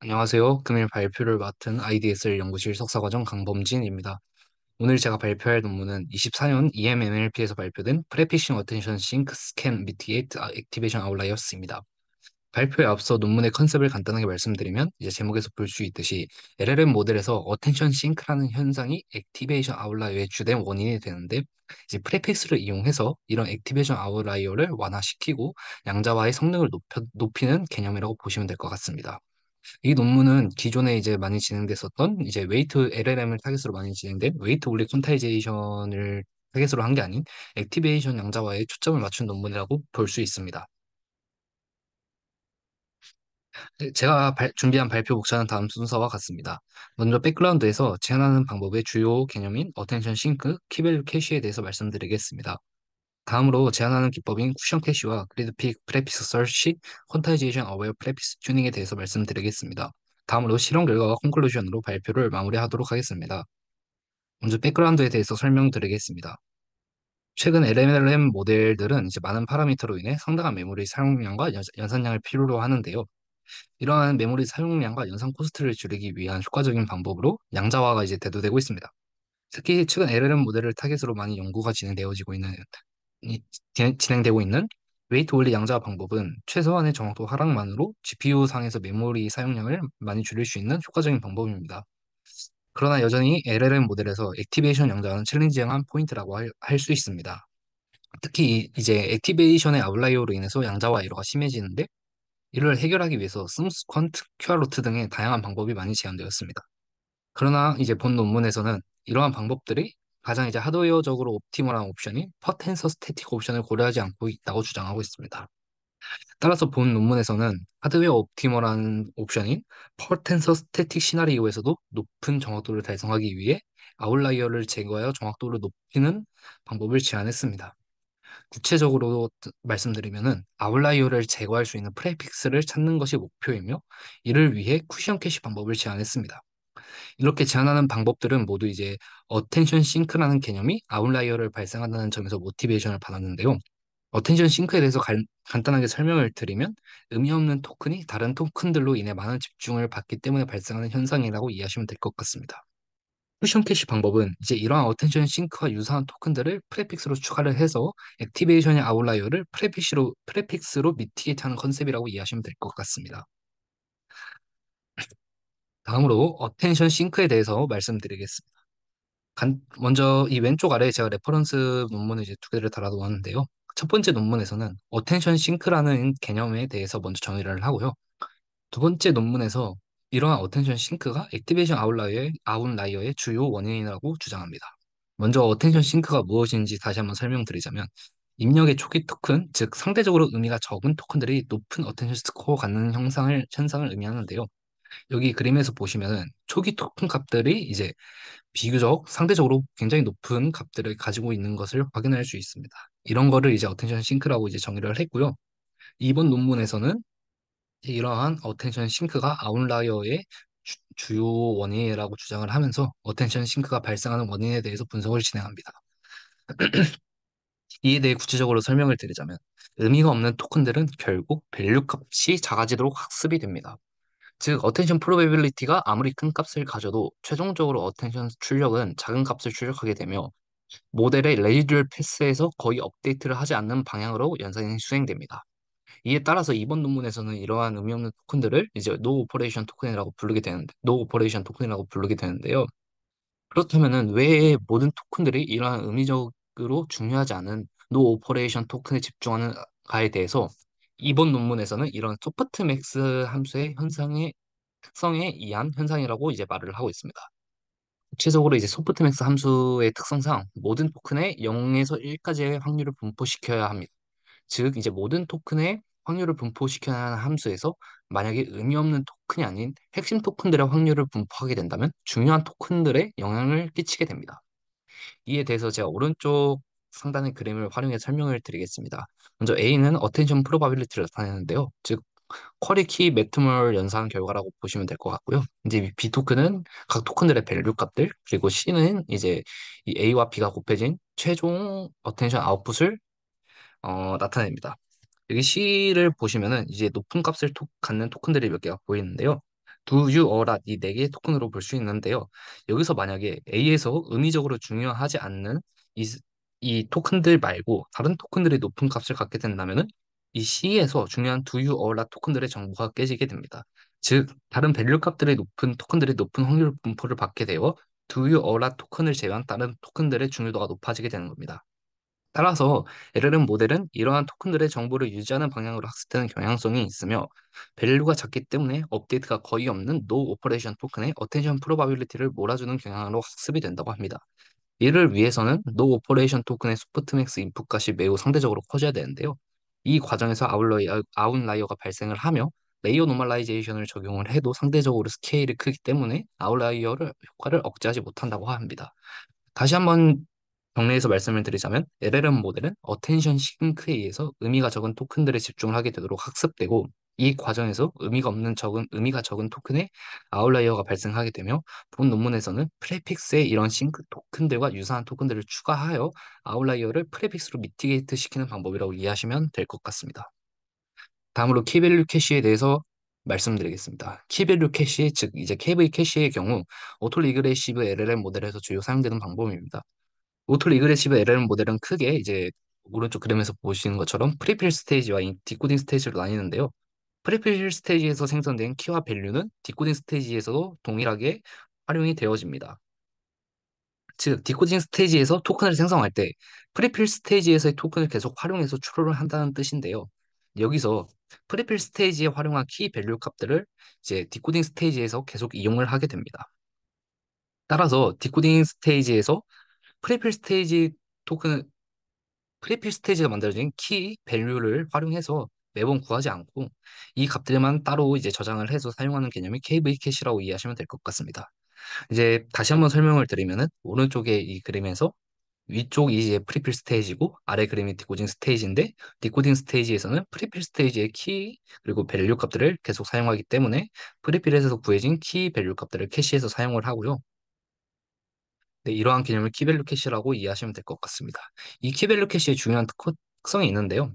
안녕하세요. 금일 발표를 맡은 IDSL 연구실 석사과정 강범진입니다. 오늘 제가 발표할 논문은 24년 EMNLP에서 발표된 Prefishing Attention Sync Scan Mitigate Activation Outliers입니다. 발표에 앞서 논문의 컨셉을 간단하게 말씀드리면 이제 제목에서 볼 수 있듯이 LLM 모델에서 Attention Sync라는 현상이 Activation Outlier의 주된 원인이 되는데 이제 프레픽스를 이용해서 이런 Activation Outlier를 완화시키고 양자와의 성능을 높이는 개념이라고 보시면 될 것 같습니다. 이 논문은 기존에 이제 많이 진행됐었던 이제 웨이트 LLM을 타깃으로 많이 진행된 웨이트 올리 퀀타이제이션을 타깃으로 한 게 아닌 액티베이션 양자화에 초점을 맞춘 논문이라고 볼 수 있습니다. 제가 준비한 발표 목차는 다음 순서와 같습니다. 먼저 백그라운드에서 제한하는 방법의 주요 개념인 어텐션 싱크, 키밸류 캐시에 대해서 말씀드리겠습니다. 다음으로 제한하는 기법인 쿠션 캐시와 그리드 픽 프레피스 서치, 퀀타이제이션 어웨어 프레피스 튜닝에 대해서 말씀드리겠습니다. 다음으로 실험 결과와 콘클루전으로 발표를 마무리하도록 하겠습니다. 먼저 백그라운드에 대해서 설명드리겠습니다. 최근 LLM 모델들은 이제 많은 파라미터로 인해 상당한 메모리 사용량과 연산량을 필요로 하는데요. 이러한 메모리 사용량과 연산 코스트를 줄이기 위한 효과적인 방법으로 양자화가 이제 대두되고 있습니다. 특히 최근 LLM 모델을 타겟으로 많이 연구가 진행되고 있는 웨이트 올리 양자화 방법은 최소한의 정확도 하락만으로 GPU 상에서 메모리 사용량을 많이 줄일 수 있는 효과적인 방법입니다. 그러나 여전히 LLM 모델에서 액티베이션 양자화는 챌린지한 포인트라고 할 수 있습니다. 특히 이제 액티베이션의 아웃라이어로 인해서 양자화 에러가 심해지는데 이를 해결하기 위해서 스무스 퀀트, QR루트 등의 다양한 방법이 많이 제안되었습니다. 그러나 이제 본 논문에서는 이러한 방법들이 가장 이제 하드웨어적으로 옵티멀한 옵션인 퍼텐서 스태틱 옵션을 고려하지 않고 있다고 주장하고 있습니다. 따라서 본 논문에서는 하드웨어 옵티멀한 옵션인 퍼텐서 스태틱 시나리오에서도 높은 정확도를 달성하기 위해 아웃라이어를 제거하여 정확도를 높이는 방법을 제안했습니다. 구체적으로 말씀드리면은 아웃라이어를 제거할 수 있는 프레픽스를 찾는 것이 목표이며 이를 위해 쿠션 캐시 방법을 제안했습니다. 이렇게 제안하는 방법들은 모두 이제 어텐션 싱크라는 개념이 아웃라이어를 발생한다는 점에서 모티베이션을 받았는데요. 어텐션 싱크에 대해서 간단하게 설명을 드리면 의미 없는 토큰이 다른 토큰들로 인해 많은 집중을 받기 때문에 발생하는 현상이라고 이해하시면 될 것 같습니다. 쿠션 캐시 방법은 이제 이러한 어텐션 싱크와 유사한 토큰들을 프레픽스로 추가를 해서 액티베이션의 아웃라이어를 프레픽스로 미티게이트하는 컨셉이라고 이해하시면 될 것 같습니다. 다음으로 어텐션 싱크에 대해서 말씀드리겠습니다. 먼저 이 왼쪽 아래에 제가 레퍼런스 논문을 이제 두 개를 달아놓았는데요. 첫 번째 논문에서는 어텐션 싱크라는 개념에 대해서 먼저 정의를 하고요. 두 번째 논문에서 이러한 어텐션 싱크가 액티베이션 아웃라이어의 주요 원인이라고 주장합니다. 먼저 어텐션 싱크가 무엇인지 다시 한번 설명드리자면 입력의 초기 토큰, 즉 상대적으로 의미가 적은 토큰들이 높은 어텐션 스코어 갖는 현상을 의미하는데요. 여기 그림에서 보시면은 초기 토큰 값들이 이제 비교적 상대적으로 굉장히 높은 값들을 가지고 있는 것을 확인할 수 있습니다. 이런 거를 이제 어텐션 싱크라고 이제 정의를 했고요. 이번 논문에서는 이러한 어텐션 싱크가 아웃라이어의 주요 원인이라고 주장을 하면서 어텐션 싱크가 발생하는 원인에 대해서 분석을 진행합니다. 이에 대해 구체적으로 설명을 드리자면 의미가 없는 토큰들은 결국 밸류 값이 작아지도록 학습이 됩니다. 즉, 어텐션 프로베빌리티가 아무리 큰 값을 가져도 최종적으로 어텐션 출력은 작은 값을 출력하게 되며 모델의 레이드럴 패스에서 거의 업데이트를 하지 않는 방향으로 연산이 수행됩니다. 이에 따라서 이번 논문에서는 이러한 의미 없는 토큰들을 이제 노 오퍼레이션 토큰이라고 부르게 되는데요. 그렇다면은 왜 모든 토큰들이 이러한 의미적으로 중요하지 않은 노 오퍼레이션 토큰에 집중하는 가에 대해서 이번 논문에서는 이런 소프트맥스 함수의 현상의 특성에 의한 현상이라고 이제 말을 하고 있습니다. 구체적으로 이제 소프트맥스 함수의 특성상 모든 토큰에 0에서 1까지의 확률을 분포시켜야 합니다. 즉, 이제 모든 토큰의 확률을 분포시켜야 하는 함수에서 만약에 의미 없는 토큰이 아닌 핵심 토큰들의 확률을 분포하게 된다면 중요한 토큰들에 영향을 끼치게 됩니다. 이에 대해서 제가 오른쪽 상단의 그림을 활용해 설명을 드리겠습니다. 먼저 A는 어텐션 프로바빌리티를 나타내는데요. 즉, 쿼리 키 매트멀 연산 결과라고 보시면 될 것 같고요. 이제 B 토큰은 각 토큰들의 밸류 값들, 그리고 C는 이제 이 A와 B가 곱해진 최종 어텐션 아웃풋을 나타냅니다. 여기 C를 보시면은 이제 높은 값을 갖는 토큰들이 몇 개가 보이는데요. do you or not 이 네 개의 토큰으로 볼 수 있는데요. 여기서 만약에 A에서 의미적으로 중요하지 않는 이, 이 토큰들 말고 다른 토큰들이 높은 값을 갖게 된다면은 이 C에서 중요한 do you or not 토큰들의 정보가 깨지게 됩니다. 즉, 다른 밸류 값들의 높은 토큰들이 높은 확률 분포를 받게 되어 do you or not 토큰을 제외한 다른 토큰들의 중요도가 높아지게 되는 겁니다. 따라서 LLM 모델은 이러한 토큰들의 정보를 유지하는 방향으로 학습되는 경향성이 있으며 밸류가 작기 때문에 업데이트가 거의 없는 노 오퍼레이션 토큰의 어텐션 프로바빌리티를 몰아주는 경향으로 학습이 된다고 합니다. 이를 위해서는 노 오퍼레이션 토큰의 소프트맥스 인풋 값이 매우 상대적으로 커져야 되는데요. 이 과정에서 아웃라이어가 발생을 하며 레이어 노멀라이제이션을 적용을 해도 상대적으로 스케일이 크기 때문에 아웃라이어를 효과를 억제하지 못한다고 합니다. 다시 한번 정리해서 말씀을 드리자면 LLM 모델은 어텐션 싱크에 의해서 의미가 적은 토큰들에 집중을 하게 되도록 학습되고 이 과정에서 의미가 적은 토큰의 아웃라이어가 발생하게 되며 본 논문에서는 프레픽스에 이런 싱크 토큰들과 유사한 토큰들을 추가하여 아웃라이어를 프레픽스로 미티게이트 시키는 방법이라고 이해하시면 될 것 같습니다. 다음으로 키밸류 캐시에 대해서 말씀드리겠습니다. 키밸류 캐시, 즉 이제 KV 캐시의 경우 오토 리그레시브 LLM 모델에서 주요 사용되는 방법입니다. 오토 리그레시브 LLM 모델은 크게 이제 오른쪽 그림에서 보시는 것처럼 프리필 스테이지와 디코딩 스테이지로 나뉘는데요. 프리필 스테이지에서 생성된 키와 밸류는 디코딩 스테이지에서도 동일하게 활용이 되어집니다. 즉, 디코딩 스테이지에서 토큰을 생성할 때 프리필 스테이지에서의 토큰을 계속 활용해서 추론을 한다는 뜻인데요. 여기서 프리필 스테이지에 활용한 키 밸류 값들을 이제 디코딩 스테이지에서 계속 이용을 하게 됩니다. 따라서 디코딩 스테이지에서 프리필 스테이지 토큰 프리필 스테이지가 만들어진 키 밸류를 활용해서 매번 구하지 않고 이 값들만 따로 이제 저장을 해서 사용하는 개념이 KV 캐시라고 이해하시면 될 것 같습니다. 이제 다시 한번 설명을 드리면은 오른쪽에 이 그림에서 위쪽이 이제 프리필 스테이지고 아래 그림이 디코딩 스테이지인데 디코딩 스테이지에서는 프리필 스테이지의 키 그리고 밸류 값들을 계속 사용하기 때문에 프리필에서 구해진 키 밸류 값들을 캐시해서 사용을 하고요. 네, 이러한 개념을 키밸류 캐시라고 이해하시면 될 것 같습니다. 이 키밸류 캐시의 중요한 특성이 있는데요.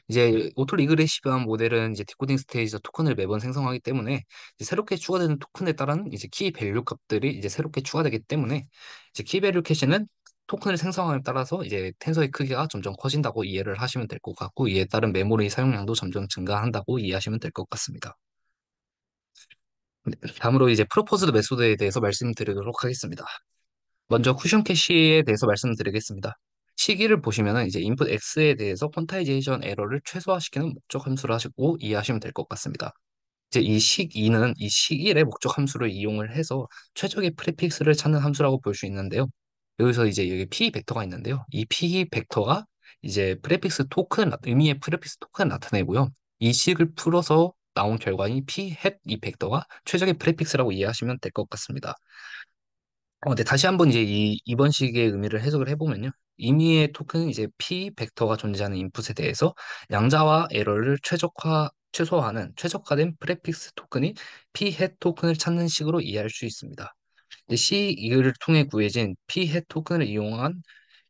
이제 오토 리그레시브한 모델은 이제 디코딩 스테이지에서 토큰을 매번 생성하기 때문에 이제 새롭게 추가되는 토큰에 따른 이제 키 밸류 값들이 이제 새롭게 추가되기 때문에 이제 키 밸류 캐시는 토큰을 생성함에 따라서 이제 텐서의 크기가 점점 커진다고 이해를 하시면 될 것 같고 이에 따른 메모리 사용량도 점점 증가한다고 이해하시면 될 것 같습니다. 네, 다음으로 이제 프로포즈드 메소드에 대해서 말씀드리도록 하겠습니다. 먼저 쿠션 캐시에 대해서 말씀드리겠습니다. 시기를 보시면은 이제 인풋 X에 대해서 퀀타이제이션 에러를 최소화시키는 목적 함수를 하시고 이해하시면 될 것 같습니다. 이제 이 식2는 이 식1의 목적 함수를 이용을 해서 최적의 프리픽스를 찾는 함수라고 볼 수 있는데요. 여기서 이제 여기 P 벡터가 있는데요. 이 P 벡터가 이제 의미의 프리픽스 토큰을 나타내고요. 이 식을 풀어서 나온 결과인 P 햇 이 벡터가 최적의 프리픽스라고 이해하시면 될 것 같습니다. 네, 다시 한번 이제 이번 식의 의미를 해석을 해보면요. 임의의 토큰 이제 P 벡터가 존재하는 인풋에 대해서 양자와 에러를 최소화하는 최적화된 프레픽스 토큰이 P 햇 토큰을 찾는 식으로 이해할 수 있습니다. 이제 C2를 통해 구해진 P 햇 토큰을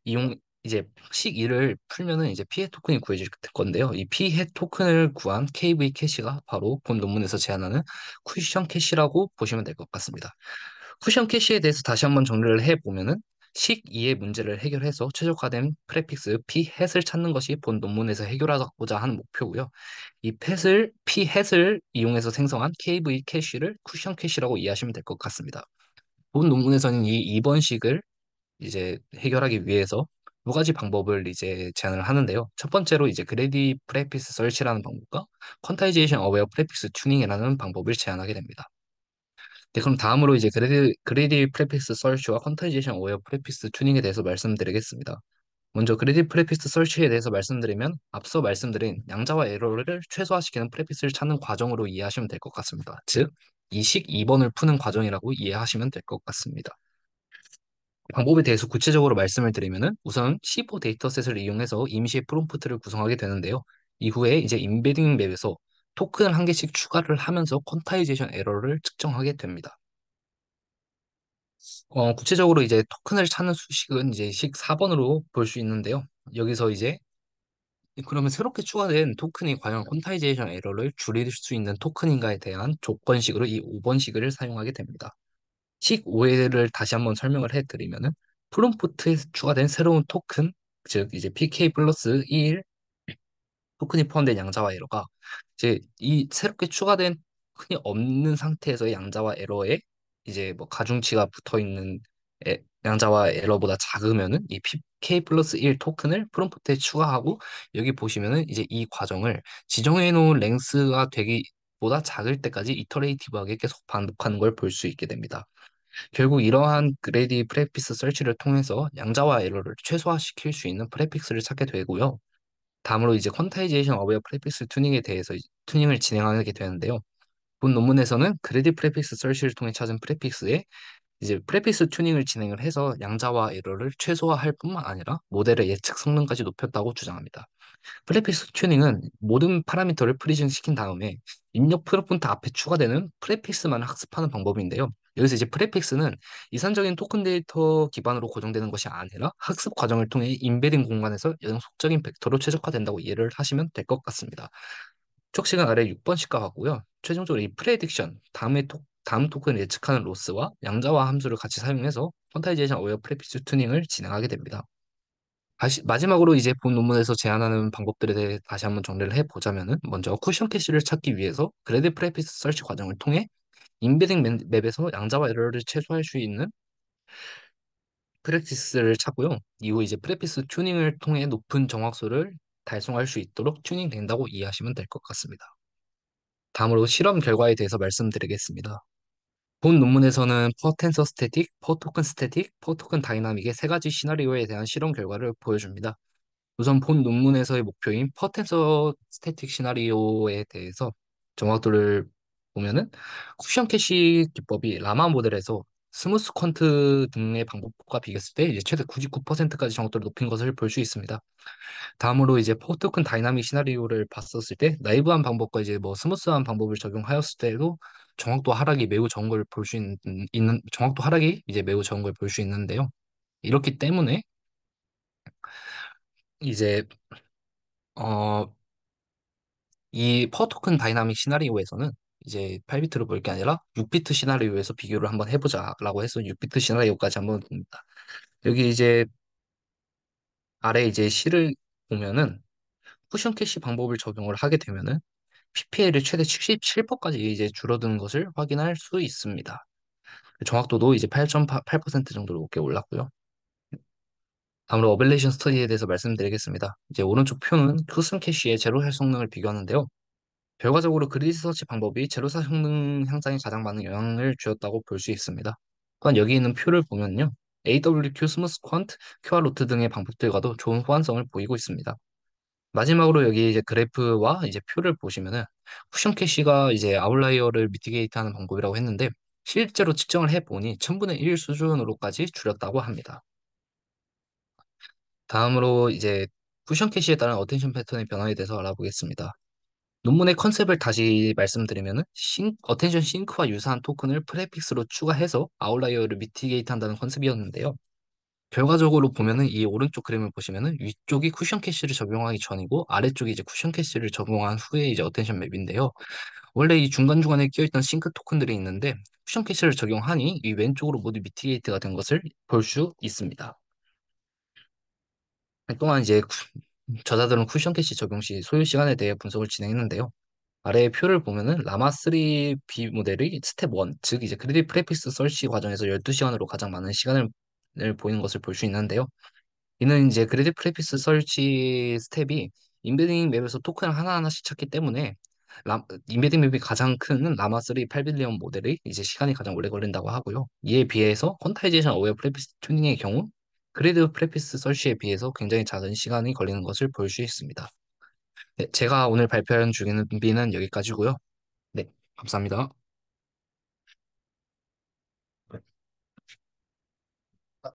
이용 이제 식2를 풀면은 이제 P 햇 토큰이 구해질 건데요. 이 P 햇 토큰을 구한 KV 캐시가 바로 본 논문에서 제안하는 쿠션 캐시라고 보시면 될 것 같습니다. 쿠션 캐시에 대해서 다시 한번 정리를 해보면은 식2의 문제를 해결해서 최적화된 프레픽스 p 햇을 찾는 것이 본 논문에서 해결하고자 하는 목표고요. 이 p 햇을 이용해서 생성한 KV 캐시를 쿠션 캐시라고 이해하시면 될 것 같습니다. 본 논문에서는 이 2번식을 이제 해결하기 위해서 두 가지 방법을 이제 제안을 하는데요. 첫 번째로 이제 그레디 프레피스 설치라는 방법과 퀀타이제이션 어웨어 프레피스 튜닝이라는 방법을 제안하게 됩니다. 네, 그럼 다음으로 이제 그레디 프레피스 서치와 퀀타이제이션 어웨어 프레피스 튜닝에 대해서 말씀드리겠습니다. 먼저 그레디 프레피스 서치에 대해서 말씀드리면 앞서 말씀드린 양자와 에러를 최소화시키는 프레피스를 찾는 과정으로 이해하시면 될 것 같습니다. 즉, 이식 2번을 푸는 과정이라고 이해하시면 될 것 같습니다. 방법에 대해서 구체적으로 말씀을 드리면은 우선 C4 데이터셋을 이용해서 임시의 프롬프트를 구성하게 되는데요. 이후에 이제 임베딩 맵에서 토큰을 한 개씩 추가를 하면서 퀀타이제이션 에러를 측정하게 됩니다. 구체적으로 이제 토큰을 찾는 수식은 이제 식 4번으로 볼 수 있는데요. 여기서 이제 그러면 새롭게 추가된 토큰이 과연 퀀타이제이션 에러를 줄일 수 있는 토큰인가에 대한 조건식으로 이 5번식을 사용하게 됩니다. 식 5를 다시 한번 설명을 해드리면은 프롬프트에 추가된 새로운 토큰, 즉 이제 PK 플러스 1 토큰이 포함된 양자와 에러가 이제 이 새롭게 추가된 토큰이 없는 상태에서의 양자와 에러에 이제 뭐 가중치가 붙어 있는 양자와 에러보다 작으면은 이 PK 플러스 1 토큰을 프롬프트에 추가하고 여기 보시면은 이제 이 과정을 지정해 놓은 랭스가 되기보다 작을 때까지 이터레이티브하게 계속 반복하는 걸 볼 수 있게 됩니다. 결국 이러한 그레디 프레피스 설치를 통해서 양자와 에러를 최소화시킬 수 있는 프레픽스를 찾게 되고요. 다음으로 이제 퀀타이제이션 어웨어 프레픽스 튜닝에 대해서 튜닝을 진행하게 되는데요. 본 논문에서는 그레디 프레픽스 설치를 통해 찾은 프레픽스에 이제 프레픽스 튜닝을 진행을 해서 양자와 에러를 최소화할 뿐만 아니라 모델의 예측 성능까지 높였다고 주장합니다. 프레픽스 튜닝은 모든 파라미터를 프리즌 시킨 다음에 입력 프롬프트 앞에 추가되는 프레픽스만 학습하는 방법인데요. 여기서 이제 프레픽스는 이산적인 토큰 데이터 기반으로 고정되는 것이 아니라 학습 과정을 통해 인베딩 공간에서 연속적인 벡터로 최적화된다고 이해를 하시면 될 것 같습니다. 촉식은 아래 6번씩과 같고요. 최종적으로 이 프레딕션, 다음 토큰을 예측하는 로스와 양자화 함수를 같이 사용해서 퀀타이제이션 어웨어 프레픽스 튜닝을 진행하게 됩니다. 마지막으로 이제 본 논문에서 제안하는 방법들에 대해 다시 한번 정리를 해보자면은 먼저 쿠션 캐시를 찾기 위해서 그래드 프레피스 설치 과정을 통해 인베딩 맵에서 양자와 에러를 최소화할 수 있는 프랙티스를 찾고요. 이후 이제 프레피스 튜닝을 통해 높은 정확도를 달성할 수 있도록 튜닝된다고 이해하시면 될 것 같습니다. 다음으로 실험 결과에 대해서 말씀드리겠습니다. 본 논문에서는 퍼텐서 스태틱, 퍼토큰 스태틱, 퍼토큰 다이나믹의 세 가지 시나리오에 대한 실험 결과를 보여줍니다. 우선 본 논문에서의 목표인 퍼텐서 스태틱 시나리오에 대해서 정확도를 보면은 쿠션 캐시 기법이 라마 모델에서 스무스 퀀트 등의 방법과 비교했을 때 이제 최대 99%까지 정확도를 높인 것을 볼 수 있습니다. 다음으로 이제 포토큰 다이나믹 시나리오를 봤었을 때 나이브한 방법과 이제 뭐 스무스한 방법을 적용하였을 때도 정확도 하락이 매우 적은 걸 볼 수 있는 정확도 하락이 이제 매우 적은 걸 볼 수 있는데요. 이렇기 때문에 이제 어 이 퍼토큰 다이나믹 시나리오에서는 이제 8비트로 볼 게 아니라 6비트 시나리오에서 비교를 한번 해보자라고 해서 6비트 시나리오까지 한번 봅니다. 여기 이제 아래 이제 실을 보면은 쿠션 캐시 방법을 적용을 하게 되면은 PPL이 최대 77%까지 이제 줄어드는 것을 확인할 수 있습니다. 정확도도 이제 8.8% 정도로 높게 올랐고요. 다음으로 어벨레이션 스터디에 대해서 말씀드리겠습니다. 이제 오른쪽 표는 쿠션 캐시의 제로 활성능을 비교하는데요. 결과적으로 그리드 서치 방법이 제로사 성능 향상에 가장 많은 영향을 주었다고 볼 수 있습니다. 또한 여기 있는 표를 보면요. AWQ, 스무스 퀀트, QR 로트 등의 방법들과도 좋은 호환성을 보이고 있습니다. 마지막으로 여기 이제 그래프와 이제 표를 보시면은 쿠션 캐시가 이제 아웃라이어를 미티게이트하는 방법이라고 했는데 실제로 측정을 해보니 1000분의 1 수준으로까지 줄였다고 합니다. 다음으로 이제 쿠션 캐시에 따른 어텐션 패턴의 변화에 대해서 알아보겠습니다. 논문의 컨셉을 다시 말씀드리면은 어텐션 싱크와 유사한 토큰을 프레픽스로 추가해서 아웃라이어를 미티게이트한다는 컨셉이었는데요. 결과적으로 보면은 이 오른쪽 그림을 보시면은 위쪽이 쿠션 캐시를 적용하기 전이고 아래쪽이 이제 쿠션 캐시를 적용한 후에 이제 어텐션 맵인데요. 원래 이 중간중간에 끼어있던 싱크 토큰들이 있는데 쿠션 캐시를 적용하니 이 왼쪽으로 모두 미티게이트가 된 것을 볼 수 있습니다. 또한 이제 저자들은 쿠션 캐시 적용 시 소요 시간에 대해 분석을 진행했는데요. 아래의 표를 보면은 라마3 B 모델이 스텝 1, 즉 이제 그리디 프레피스 설치 과정에서 12시간으로 가장 많은 시간을 보이는 것을 볼 수 있는데요. 이는 이제 그리디 프레피스 설치 스텝이 인베딩 맵에서 토큰을 하나하나씩 찾기 때문에 인베딩 맵이 가장 큰 라마3 8빌리언 모델이 이제 시간이 가장 오래 걸린다고 하고요. 이에 비해서 퀀타이제이션 어웨어 프레피스 튜닝의 경우 그리드 프레피스 설치에 비해서 굉장히 작은 시간이 걸리는 것을 볼 수 있습니다. 네, 제가 오늘 발표한 주기는 여기까지고요. 네, 감사합니다.